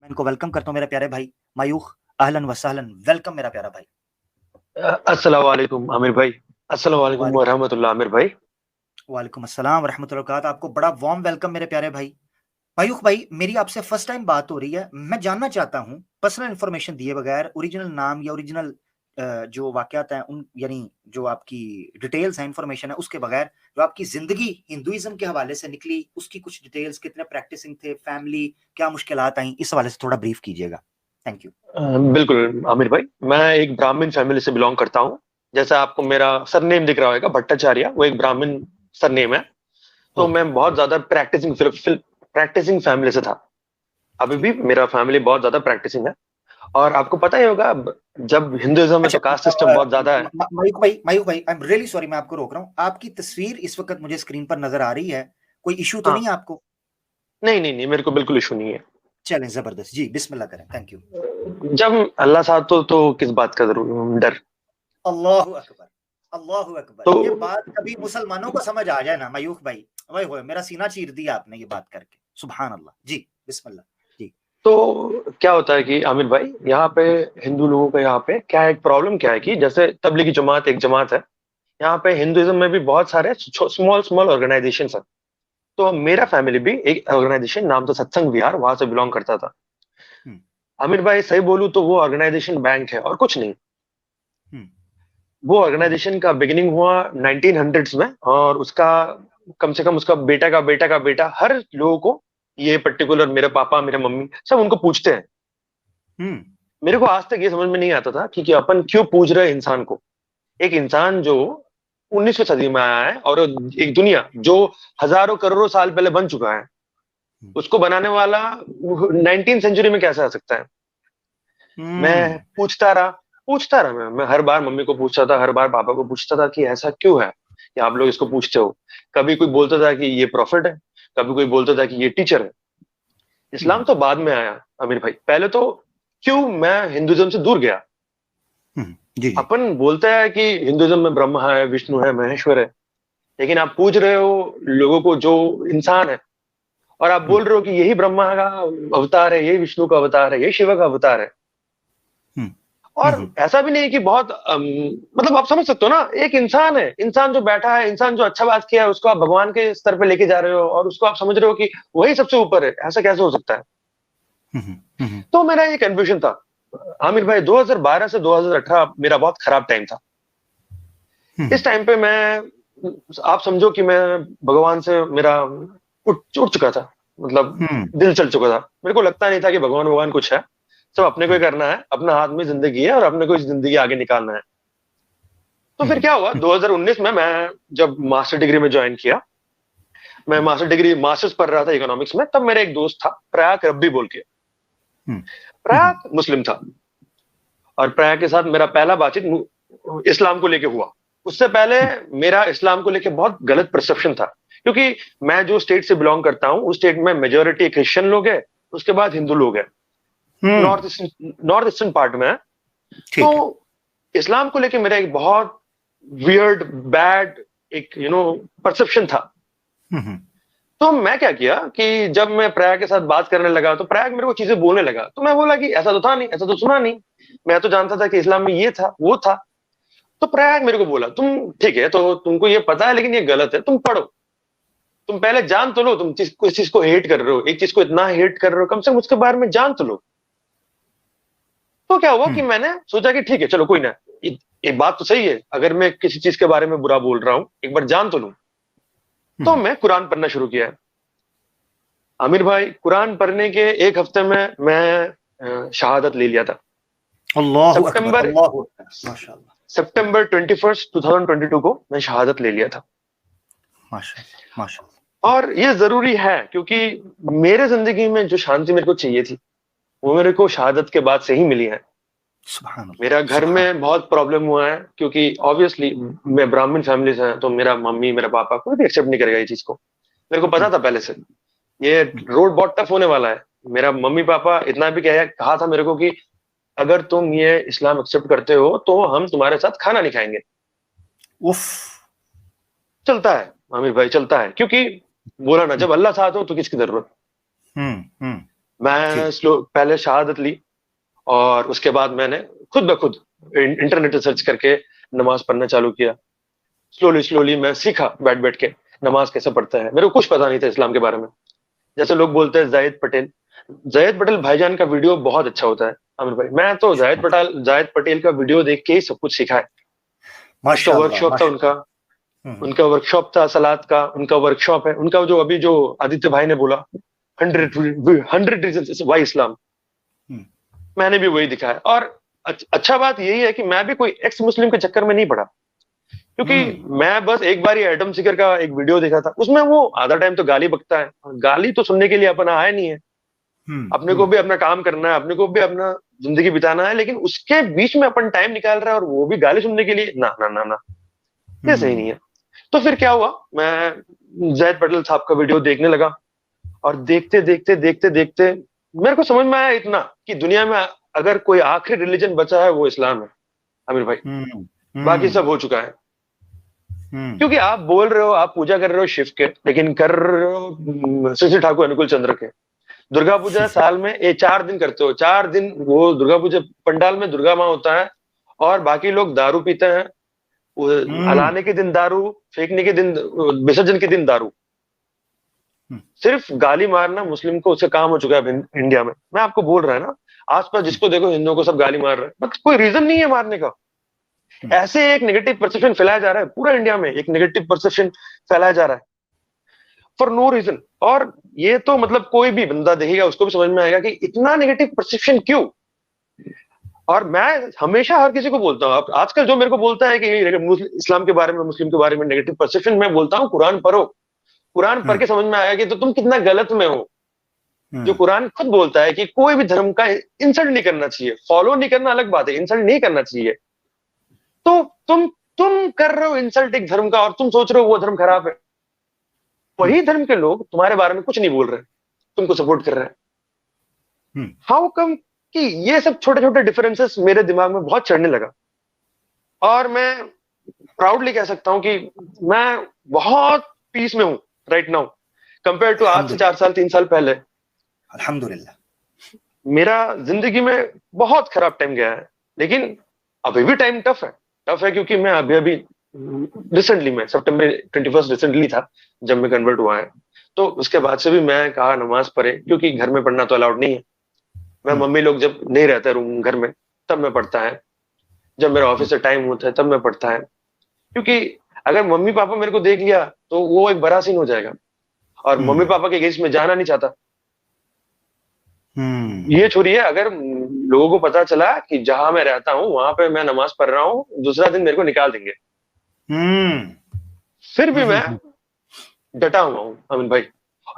इनको वेलकम करता हूँ मेरे प्यारे भाई मायूख। अहलन व सहलन, वेलकम मेरा प्यारा भाई। अस्सलाम वालेकुम आमिर भाई। अस्सलाम वालेकुम वाले वरहमतुल्लाह आमिर भाई। वालेकुम अस्सलाम वरहमतुल्लाहि वबरकातुहू। आपको बड़ा वार्म वेलकम मेरे प्यारे भाई। मायूख भाई, मेरी आपसे फर्स्ट टाइम बात हो रही है। मैं जानना चाहता हूँ, पर्सनल इन्फॉर्मेशन दिए बगैर, ओरिजिनल नाम या ओरिजिनल जो वाकयात हैं उन, यानी जो आपकी डिटेल्स हैं, इन्फॉर्मेशन है, उसके बगैर जो आपकी जिंदगी हिंदुइज्म के हवाले से निकली, उसकी कुछ डिटेल्स, कितने प्रैक्टिसिंग थे, फैमिली, क्या मुश्किलात आई, इस हवाले से थोड़ा ब्रीफ कीजिएगा। Thank you. बिल्कुल आमिर भाई, मैं एक ब्राह्मण फैमिली से बिलोंग करता हूँ। जैसा आपको मेरा सरनेम दिख रहा होगा भट्टाचार्य, वो एक ब्राह्मण सरनेम है। तो ओके। मैं बहुत ज्यादा प्रैक्टिसिंग फैमिली से था। अभी भी ठीक है। मेरा फैमिली बहुत ज्यादा प्रैक्टिसिंग है। और आपको पता ही होगा, जब हिंदुइज्म में अच्छा, तो कास्ट सिस्टम बहुत ज्यादा है। मयूख भाई, आई एम रियली सॉरी, मैं आपको रोक रहा हूँ। आपकी तस्वीर इस वक्त मुझे स्क्रीन पर नजर आ रही है। कोई इशू तो नहीं हाँ। है आपको? नहीं नहीं नहीं, मेरे को बिल्कुल इशू नहीं है। चलें, जबरदस्त जी, बिस्मिल्लाह करें। Thank you. जब अल्लाह साथ तो किस बात का जरूर डर। अल्लाहु अकबर। अल्लाहु अकबर। तो ये बात कभी मुसलमानों को समझ आ जाए ना मयूख भाई, वही हो, मेरा सीना चीर दिया आपने ये बात करके। सुभान अल्लाह जी। बिस्मिल्लाह जी। तो क्या होता है कि आमिर भाई, यहाँ पे हिंदू लोगों का यहाँ पे क्या एक प्रॉब्लम क्या है कि जैसे तबलीगी जमात एक जमात है। यहाँ पे हिंदुइज्म में भी बहुत सारे स्मॉल स्मॉल ऑर्गेनाइजेशन है। तो मेरा हम्म, फैमिली भी एक ऑर्गेनाइजेशन नाम था सत्संग विहार, वहां से बिलोंग करता था। हम्म, आमिर भाई सही बोलूं तो वो ऑर्गेनाइजेशन बैंक है और कुछ नहीं। हम्म, वो हम्म, ऑर्गेनाइजेशन का बिगिनिंग हुआ 1900s में, और उसका कम से कम उसका बेटा का बेटा का बेटा हर लोगों को, ये पर्टिकुलर मेरे पापा मेरे मम्मी सब उनको पूछते हैं। हम्म, मेरे को आज तक ये समझ में नहीं आता था कि अपन क्यों पूज रहे हैं इंसान को। एक इंसान जो 19वीं सदी में आया है, और एक दुनिया जो हजारों करोड़ों साल पहले बन चुका है, उसको बनाने वाला 19th सेंचुरी में कैसे आ सकता है। मैं हम्म, पूछता रहा मैं हर बार मम्मी को पूछता था, हर बार पापा को पूछता था कि ऐसा क्यों है कि आप लोग इसको पूछते हो। कभी कोई बोलता था कि ये प्रॉफिट है, कभी कोई बोलता था कि ये टीचर है। इस्लाम हम्म, तो बाद में आया अमीर भाई। पहले तो क्यों मैं हिंदुइज्म से दूर गया। जी जी। अपन बोलते हैं कि हिंदुइज्म में ब्रह्मा है, विष्णु है, महेश्वर है। लेकिन आप पूछ रहे हो लोगों को जो इंसान है, और आप हम्म, बोल रहे हो कि यही ब्रह्मा का अवतार है, यही विष्णु का अवतार है, यही शिव का अवतार है। हम्म, और हम्म, ऐसा भी नहीं है कि बहुत मतलब आप समझ सकते हो ना, एक इंसान है, इंसान जो बैठा है, इंसान जो अच्छा बात किया है, उसको आप भगवान के स्तर पे लेके जा रहे हो और उसको आप समझ रहे हो कि वही सबसे ऊपर है। ऐसा कैसे हो सकता है। हम्म, हम्म, तो मेरा ये कंफ्यूजन था आमिर भाई। 2012 से 2018 मेरा बहुत खराब टाइम था। हम्म, इस टाइम पे मैं, आप समझो कि मैं भगवान से मेरा उठ चुका था। मतलब हम्म, दिल चल चुका था। मेरे को लगता नहीं था कि भगवान भगवान कुछ है। सब अपने को ही हम्म, करना है, अपना हाथ में जिंदगी है और अपने को इस जिंदगी आगे निकालना है। तो फिर हम्म, क्या हुआ, 2019 में मैं जब मास्टर डिग्री में ज्वाइन किया, मैं हम्म, मास्टर डिग्री मास्टर्स पढ़ रहा था इकोनॉमिक्स में, तब मेरा एक दोस्त था प्रयाग रब्बी बोल के। हम्म, हम्म, प्रयाग मुस्लिम था, और प्रयाग के साथ मेरा पहला बातचीत इस्लाम को लेके हुआ। उससे पहले मेरा इस्लाम को लेके बहुत गलत परसेप्शन था, क्योंकि मैं जो स्टेट से बिलोंग करता हूँ उस स्टेट में मेजोरिटी क्रिश्चियन लोग है, उसके बाद हिंदू लोग हैं। हम्म, नॉर्थ ईस्टर्न पार्ट में है। तो ठीक है। इस्लाम को लेके मेरा एक बहुत वियर्ड बैड एक परसेप्शन था। हम्म, तो मैं क्या किया कि जब मैं प्रयाग के साथ बात करने लगा तो प्रयाग मेरे को चीजें बोलने लगा, तो मैं बोला कि ऐसा तो था नहीं, ऐसा तो सुना नहीं। मैं तो जानता था कि इस्लाम में ये था वो था। तो प्रयाग मेरे को बोला, तुम ठीक है, तो तुमको ये पता है लेकिन ये गलत है, तुम पढ़ो। तुम पहले जान तो लो, तुम इस चीज को हेट कर रहे हो, एक चीज को इतना हेट कर रहे हो, कम से कम उसके बारे में जान तो लो। तो क्या हुआ कि हम्म, मैंने सोचा कि ठीक है चलो कोई ना, ये, ये बात तो सही है, अगर मैं किसी चीज के बारे में बुरा बोल रहा हूं एक बार जान तो लूं। तो हम्म, मैं कुरान पढ़ना शुरू किया। आमिर भाई, कुरान पढ़ने के एक हफ्ते में मैं शहादत ले लिया था। अल्लाहु अकबर, सितंबर अल्लाहु अकबर, माशाल्लाह। सितंबर 21 2022 को मैं शहादत ले लिया था। माशाल्लाह, माशाल्लाह। और ये जरूरी है, क्योंकि मेरे जिंदगी में जो शांति मेरे को चाहिए थी वो मेरे को शहादत के बाद से ही मिली है। सुभान अल्लाह, मेरा घर सुभान। में बहुत प्रॉब्लम हुआ है, क्योंकि ऑब्वियसली मैं ब्राह्मण फैमिली से है, तो मेरा मम्मी मेरा पापा कोई भी एक्सेप्ट नहीं करेगा ये चीज को। मेरे को पता हम्म, था पहले से ये हम्म, रोड बहुत टफ होने वाला है। मेरा मम्मी पापा इतना भी कहा था मेरे को कि अगर तुम ये इस्लाम एक्सेप्ट करते हो तो हम तुम्हारे साथ खाना नहीं खाएंगे। उफ। चलता है आमिर भाई, चलता है, क्योंकि बोला ना, हम्म, जब अल्लाह साथ हो तो किसकी जरूरत। हम्म, हम्म, मैं पहले शहादत ली और उसके बाद मैंने खुद ब खुद इंटरनेट पे सर्च करके नमाज पढ़ना चालू किया। स्लोली स्लोली मैं सीखा बैठ बैठ के नमाज कैसे पढ़ता है। मेरे को कुछ पता नहीं था इस्लाम के बारे में। जैसे लोग बोलते हैं जाहिद पटेल भाईजान का वीडियो बहुत अच्छा होता है आमिर भाई। मैं तो जाहिद पटेल का वीडियो देख के ही सब कुछ सीखा है। उसका वर्कशॉप था उनका उनका वर्कशॉप था सलाद का, उनका वर्कशॉप है उनका। जो अभी जो आदित्य भाई ने बोला 100 रीजंस व्हाई इस्लाम, मैंने भी वही दिखाया। और अच्छा बात यही है कि मैं भी कोई एक्स मुस्लिम के चक्कर में नहीं पड़ा, क्योंकि मैं बस एक बार ही एडम सीकर का एक वीडियो देखा था। उसमें वो आधा टाइम तो गाली बकता है, गाली तो सुनने के लिए अपना आया नहीं है। अपने को भी अपना काम करना है, अपने को भी अपना जिंदगी बिताना है, लेकिन उसके बीच में अपन टाइम निकाल रहा है और वो भी गाली सुनने के लिए, ना ना ना ना, ये सही नहीं है। तो फिर क्या हुआ, मैं जाहिद पटेल साहब का वीडियो देखने लगा और देखते देखते देखते देखते मेरे को समझ में आया इतना कि दुनिया में अगर कोई आखिरी रिलीजन बचा है वो इस्लाम है आमिर भाई। बाकी सब हो चुका है। क्योंकि आप बोल रहे हो, आप पूजा कर रहे हो शिव के, लेकिन कर रहे हो श्री श्री ठाकुर अनुकूल चंद्र के। दुर्गा पूजा साल में 4 दिन करते हो, 4 दिन वो दुर्गा पूजा पंडाल में दुर्गा माँ होता है और बाकी लोग दारू पीते हैं। हलाने के दिन दारू, फेंकने के दिन, विसर्जन के दिन दारू। सिर्फ गाली मारना मुस्लिम को उससे काम हो चुका है इंडिया में। मैं आपको बोल रहा है ना, आसपास जिसको देखो हिंदुओं को सब गाली मार रहे हैं, बट कोई रीजन नहीं है मारने का। ऐसे एक नेगेटिव परसेप्शन फैलाया जा रहा है पूरा इंडिया में, एक नेगेटिव परसेप्शन फैलाया जा रहा है फॉर नो रीजन। और ये तो मतलब कोई भी बंदा देखेगा उसको भी समझ में आएगा कि इतना नेगेटिव परसेप्शन क्यों। और मैं हमेशा हर किसी को बोलता हूँ, आजकल जो मेरे को बोलता है कि इस्लाम के बारे में, मुस्लिम के बारे में नेगेटिव परसेप्शन, मैं बोलता हूँ कुरान पढ़ो। कुरान पढ़ के समझ में आएगा कि तो तुम कितना गलत में हो। जो कुरान खुद बोलता है कि कोई भी धर्म का इंसल्ट नहीं करना चाहिए, फॉलो नहीं करना अलग बात है, इंसल्ट नहीं करना चाहिए। तो तुम कर रहे हो इंसल्ट एक धर्म का और तुम सोच रहे हो वो धर्म खराब है। वही धर्म के लोग तुम्हारे बारे में कुछ नहीं बोल रहे, तुमको सपोर्ट कर रहे हैं। हाउ कम कि ये सब छोटे छोटे डिफरेंसेस मेरे दिमाग में बहुत चढ़ने लगा। और मैं प्राउडली कह सकता हूं कि मैं बहुत पीस में हूं राइट नाउ कंपेयर टू आज से 4 साल 3 साल पहले। अल्हम्दुलिल्लाह। मेरा जिंदगी में बहुत खराब टाइम गया है, लेकिन अभी भी टाइम टफ है क्योंकि मैं अभी रिसेंटली, मैं सितंबर 21 रिसेंटली था जब मैं कन्वर्ट हुआ है। तो उसके बाद से भी मैं कहा नमाज पढ़े, क्योंकि घर में पढ़ना तो अलाउड नहीं है। मैं मम्मी लोग जब नहीं रहता रूम घर में तब मैं पढ़ता है, जब मेरा ऑफिस से टाइम होता है तब मैं पढ़ता है। क्योंकि अगर मम्मी पापा मेरे को देख लिया तो वो एक बड़ा सीन हो जाएगा, और मम्मी पापा के अगेंस्ट में जाना नहीं चाहता। ये छोड़िए, अगर लोगों को पता चला कि जहां मैं रहता हूं वहां पे मैं नमाज पढ़ रहा हूं, दूसरा दिन मेरे को निकाल देंगे। फिर भी मैं डटा हुआ हूं अमिन भाई।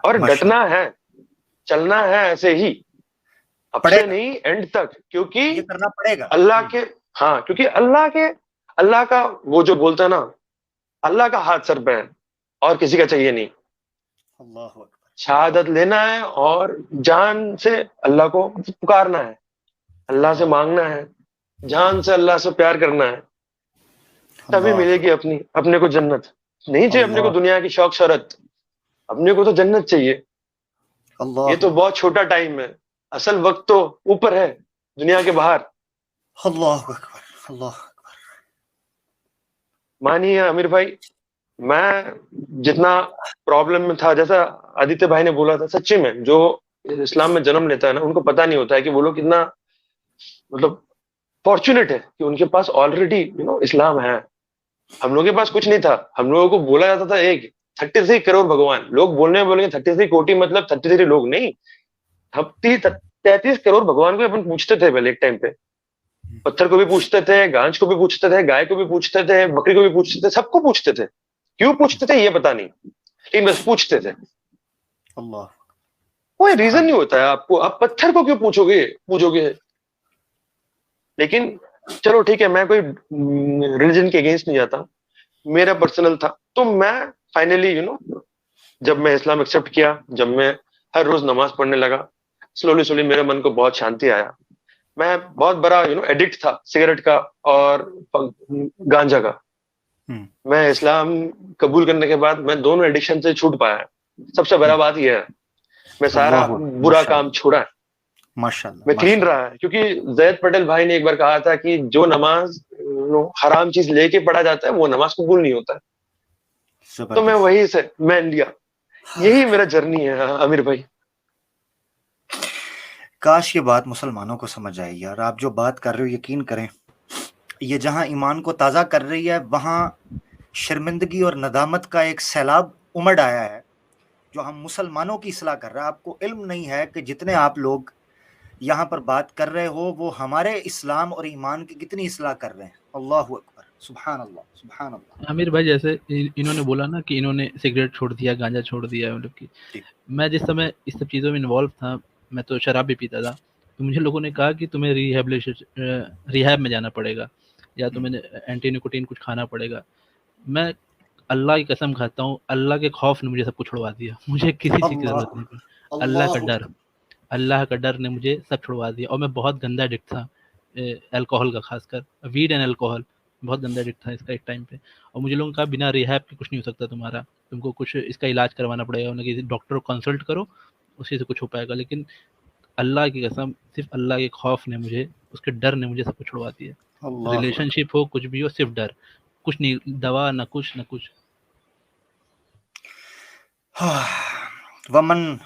और डटना है, चलना है ऐसे ही, अब से नहीं एंड तक, क्योंकि ये करना पड़ेगा अल्लाह के, हाँ, क्योंकि अल्लाह का वो जो बोलता है ना, अल्लाह का हाथ सर पे है और किसी का चाहिए नहीं। अल्लाह अकबर। शहादत लेना है और जान से अल्लाह को पुकारना है, अल्लाह से मांगना है, जान से अल्लाह से प्यार करना है, तभी मिलेगी अपने को जन्नत। नहीं चाहिए अपने को दुनिया की शौक शौहरत, अपने को तो जन्नत चाहिए। ये तो बहुत छोटा टाइम है, असल वक्त तो ऊपर है दुनिया के बाहर। अल्लाह अकबर, अल्लाह अकबर। मानिए आमिर भाई, मैं जितना प्रॉब्लम में था, जैसा आदित्य भाई ने बोला था, सच्ची में जो इस्लाम में जन्म लेता है ना, उनको पता नहीं होता है कि वो लोग कितना मतलब फॉर्चुनेट है कि उनके पास ऑलरेडी इस्लाम है। हम लोगों के पास कुछ नहीं था। हम लोगों को बोला जाता था 33 करोड़ भगवान। लोग बोलने में बोलेंगे 33 कोटि मतलब 33 लोग नहीं, 33 करोड़ भगवान को अपन पूछते थे पहले एक टाइम पे। पत्थर को भी पूछते थे, गांज को भी पूछते थे, गाय को भी पूछते थे, बकरी को भी पूछते थे, सबको पूछते थे। क्यों पूछते थे ये पता नहीं, लेकिन बस पूछते थे। अल्लाह, कोई रीजन नहीं होता है आपको, आप पत्थर को क्यों पूछोगे। लेकिन चलो ठीक है, मैं कोई रिलीजन के अगेंस्ट नहीं जाता, मेरा पर्सनल था। तो मैं फाइनली जब मैं इस्लाम एक्सेप्ट किया, जब मैं हर रोज नमाज पढ़ने लगा, स्लोली स्लोली मेरे मन को बहुत शांति आया। मैं बहुत बड़ा एडिक्ट था सिगरेट का और गांजा का। मैं इस्लाम कबूल करने के बाद मैं दोनों एडिक्शन से छूट पाया। सबसे बड़ा बात यह है, मैं सारा बुरा काम छोड़ा है। माशाल्लाह मैं क्लीन माशाल्लाह। रहा है, क्योंकि जैद पटेल भाई ने एक बार कहा था कि जो नमाज हराम चीज लेके पढ़ा जाता है वो नमाज कबूल नहीं होता है। तो मैं जबरदस्त। वही से मैं लिया, यही मेरा जर्नी है आमिर भाई। काश ये बात मुसलमानों को समझ आए यार। आप जो बात कर रहे हो यकीन करें, ये जहां ईमान को ताज़ा कर रही है वहां शर्मिंदगी और नदामत का एक सैलाब उमड़ आया है जो हम मुसलमानों की इस्लाह कर रहा है। आपको इल्म नहीं है कि जितने आप लोग यहाँ पर बात कर रहे हो वो हमारे इस्लाम और ईमान की कितनी इस्लाह कर रहे हैं। अल्लाहु अकबर, सुभान अल्लाह, सुभान अल्लाह। आमिर भाई जैसे इन्होंने बोला ना कि इन्होंने सिगरेट छोड़ दिया, गांजा छोड़ दिया, मतलब कि जी। मैं जिस समय इस सब चीज़ों में इन्वॉल्व था, मैं तो शराब भी पीता था, तो मुझे लोगों ने कहा कि तुम्हें रिहैब में जाना पड़ेगा या तुम्हें एंटी निकोटीन कुछ खाना पड़ेगा। मैं अल्लाह की कसम खाता हूँ, अल्लाह के खौफ ने मुझे सब कुछ छुड़वा दिया, मुझे किसी चीज़ की ज़रूरत नहीं पड़ी। अल्लाह का डर ने मुझे सब छुड़वा दिया। और मैं बहुत गंदा एडिक्ट था अल्कोहल का, खासकर वीड एंड अल्कोहल, बहुत गंदा एडिक्ट था इसका एक टाइम पे। और मुझे लोगों ने कहा बिना रिहैब के कुछ नहीं हो सकता तुम्हारा, तुमको कुछ इसका इलाज करवाना पड़ेगा, उन्हें किसी डॉक्टर को कंसल्ट करो, उसी से कुछ हो पाएगा। लेकिन अल्लाह की कसम, सिर्फ अल्लाह के खौफ ने मुझे, उसके डर ने मुझे सब कुछ छुड़वा दिया। अल्लाहु अकबर। रिलेशनशिप हो, कुछ भी हो, सिर्फ डर, कुछ नहीं, दवा ना कुछ ना कुछ। वमन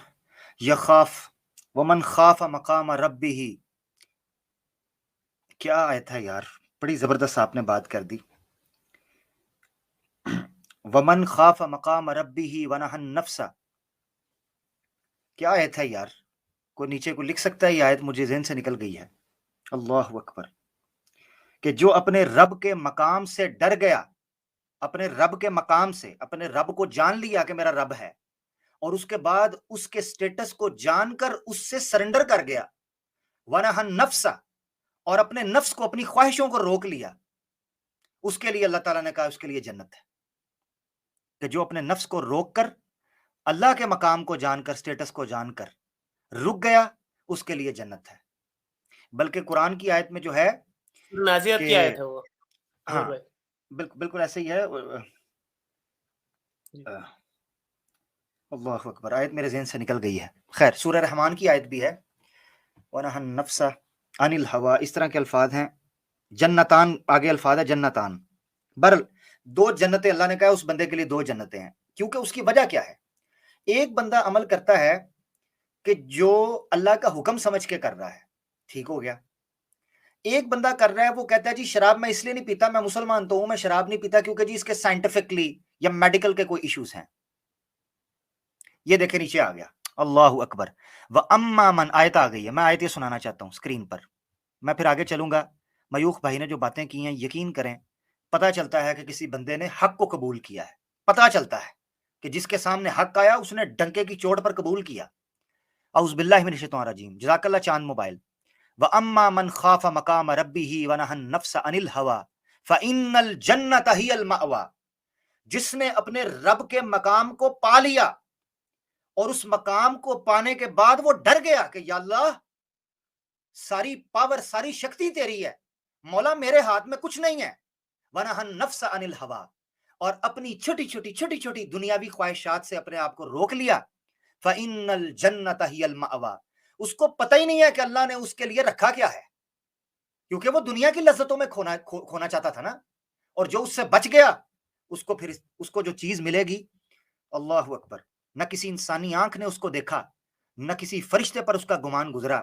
यखाफ वमन खाफ मकाम रब्बिही, क्या आयत है यार, बड़ी जबरदस्त आपने बात कर दी। वमन खाफ मकाम रब्बिही वनहन नफ्सा, क्या आयत है यार, कोई नीचे को लिख सकता है? ये आयत मुझे ज़हन से निकल गई है। अल्लाहु अकबर, कि जो अपने रब के मकाम से डर गया, अपने रब के मकाम से, अपने रब को जान लिया कि मेरा रब है, और उसके बाद उसके स्टेटस को जानकर उससे सरेंडर कर गया। वनहन नफ्सा, और अपने नफ्स को, अपनी ख्वाहिशों को रोक लिया, उसके लिए अल्लाह ताला ने कहा उसके लिए जन्नत है। कि जो अपने नफ्स को रोक कर अल्लाह के मकाम को जानकर, स्टेटस को जानकर रुक गया, उसके लिए जन्नत है। बल्कि कुरान की आयत में जो है नाज़ियात कि की आयत है वो, आमिर हाँ, भाई। बिल्कुल बिल्कुल ऐसे ही है। जी। अल्लाहु अकबर, आयत मेरे ज़हन से निकल गई है। खैर, सूरह रहमान की आयत भी है, वनहन नफ्सा अनिल हवा, इस तरह के अल्फाज हैं। जन्नतान, आगे अल्फाज है जन्नतान। बहरल दो जन्नतें अल्लाह ने कहा, उस बंदे के लिए दो जन्नतें हैं। क्योंकि उसकी वजह क्या है? एक बंदा अमल करता है कि जो अल्लाह का हुक्म समझ के कर रहा है, ठीक हो गया। एक बंदा कर रहा है, वो कहता है जी शराब मैं इसलिए नहीं पीता, मैं मुसलमान तो हूं, मैं शराब नहीं पीता क्योंकि जी इसके साइंटिफिकली या मेडिकल के कोई इश्यूज हैं। ये देखे नीचे आ गया। अल्लाहु अकबर। व अम्मा मन, आयत आ गई है, मैं आयत ये सुनाना चाहता हूँ स्क्रीन पर। मैं फिर आगे चलूंगा। मयूख भाई ने जो बातें की हैं, यकीन करें पता चलता है कि किसी बंदे ने हक को कबूल किया है। पता चलता है कि जिसके सामने हक आया उसने डंके की चोट पर कबूल किया। औज़ुबिल्लाहि मिनश शैतानिर रजीम। जज़ाकल्लाह चांद मोबाइल। व अम्मा मन खाफ मकाम रब्बिही व नहन नफ्स अनिल हवा फ़इन्नल जन्नत हियल मअवा, जिसने अपने रब के मकाम को पा लिया और उस मकाम को पाने के बाद वो डर गया कि या अल्लाह, सारी पावर, सारी शक्ति तेरी है, मौला मेरे हाथ में कुछ नहीं है। वनहन नफ्स अनिल हवा, और अपनी छोटी छोटी छोटी छोटी दुनियावी ख्वाहिशात से अपने आप को रोक लिया। फ़इन्नल जन्नत हियल मअवा, उसको पता ही नहीं है कि अल्लाह ने उसके लिए रखा क्या है, क्योंकि वो दुनिया की लज्जतों में खोना चाहता था ना। और जो उससे बच गया, उसको फिर उसको जो चीज मिलेगी, अल्लाहु अकबर, न किसी इंसानी आंख ने उसको देखा, न किसी फरिश्ते पर उसका गुमान गुजरा,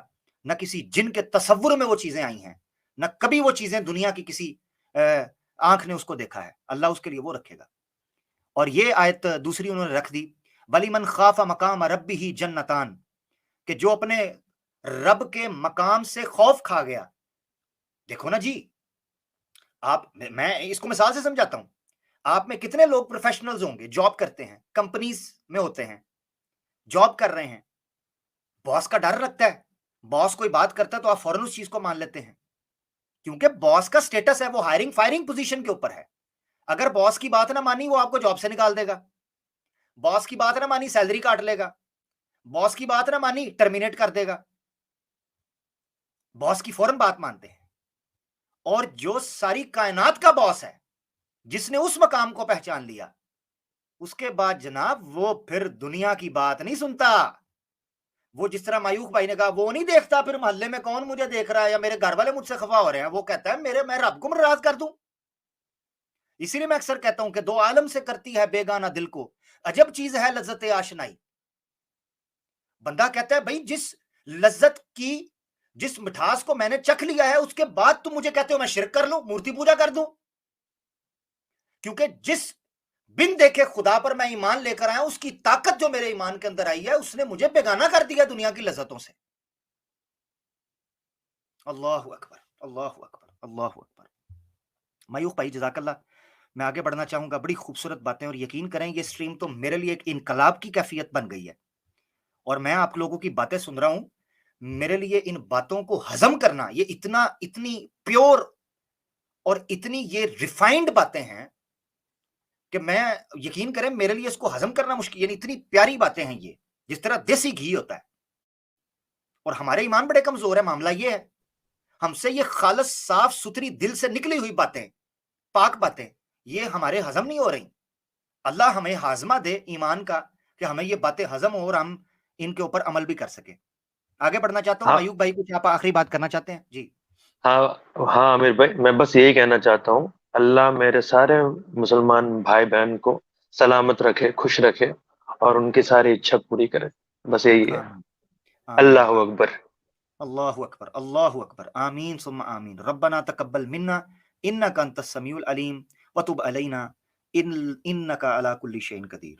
न किसी जिन के तसव्वुर में वो चीजें आई हैं, न कभी वो चीजें दुनिया की किसी आंख ने उसको देखा है। अल्लाह उसके लिए वो रखेगा। और ये आयत दूसरी उन्होंने रख दी, वलिमन खाफा मकाम रब्बिही जन्नतान, कि जो अपने रब के मकाम से खौफ खा गया। देखो ना जी, आप, मैं इसको मिसाल से समझाता हूं। आप में कितने लोग प्रोफेशनल्स होंगे, जॉब करते हैं, कंपनीज में होते हैं, जॉब कर रहे हैं, बॉस का डर लगता है। बॉस कोई बात करता है तो आप फौरन उस चीज को मान लेते हैं, क्योंकि बॉस का स्टेटस है, वो हायरिंग फायरिंग पोजीशन के ऊपर है। अगर बॉस की बात ना मानी, वो आपको जॉब से निकाल देगा। बॉस की बात ना मानी, सैलरी काट लेगा। बॉस की बात ना मानी, टर्मिनेट कर देगा। बॉस की फौरन बात मानते हैं। और जो सारी कायनात का बॉस है, जिसने उस मकाम को पहचान लिया, उसके बाद जनाब वो फिर दुनिया की बात नहीं सुनता, वो जिस तरह मायूक भाई ने कहा, वो नहीं देखता फिर मोहल्ले में कौन मुझे देख रहा है या मेरे घर वाले मुझसे खफा हो रहे हैं, वो कहता है मैं रब को नाराज कर दूं। इसीलिए मैं अक्सर कहता हूं कि दो आलम से करती है बेगाना दिल को, अजब चीज है लज्जत आशनाई। बंदा कहता है भाई जिस लज्जत की, जिस मिठास को मैंने चख लिया है, उसके बाद तुम मुझे कहते हो मैं शिरक कर लूं, मूर्ति पूजा कर दूं। क्योंकि जिस बिन देखे खुदा पर मैं ईमान लेकर आया, उसकी ताकत जो मेरे ईमान के अंदर आई है, उसने मुझे बेगाना कर दिया दुनिया की लज्जतों से। अल्लाहु अकबर, अल्लाहु अकबर, अल्लाहु अकबर। मायूक भाई जज़ाकल्लाह। मैं आगे बढ़ना चाहूंगा, बड़ी खूबसूरत बातें, और यकीन करें ये स्ट्रीम तो मेरे लिए एक इनकलाब की कैफियत बन गई है। और मैं आप लोगों की बातें सुन रहा हूं, मेरे लिए इन बातों को हजम करना, ये इतनी प्योर और इतनी ये रिफाइंड बातें हैं कि मैं, यकीन करें, मेरे लिए इसको हजम करना मुश्किल, यानी इतनी प्यारी बातें हैं ये, जिस तरह देसी घी होता है। और हमारे ईमान बड़े कमजोर है, मामला ये है, हमसे ये खालस साफ सुथरी दिल से निकली हुई बातें, पाक बातें, ये हमारे हजम नहीं हो रही। अल्लाह हमें हाजमा दे ईमान का, कि हमें ये बातें हजम हो और हम इनके ऊपर अमल भी कर सके। आगे बढ़ना चाहता हूँ। हाँ मायूक भाई कुछ आप आखिरी बात करना चाहते हैं? जी। हाँ हाँ आमिर भाई, मैं बस यही कहना चाहता हूँ, अल्लाह मेरे सारे मुसलमान भाई बहन को सलामत रखे, खुश रखे, और उनकी सारी इच्छा पूरी करे। बस यही है। आमीन, आमीन, अल्लाह आमीन। अकबर। अल्लाहु अकबर, अल्लाहु अकबर, आमीन सुम्मा आमीन। रब्बना तकब्बल मिन्ना इन्नका अंतस समीउल अलीम व तुब अलैना इन्नका अला कुल्ली शैइन कदीर।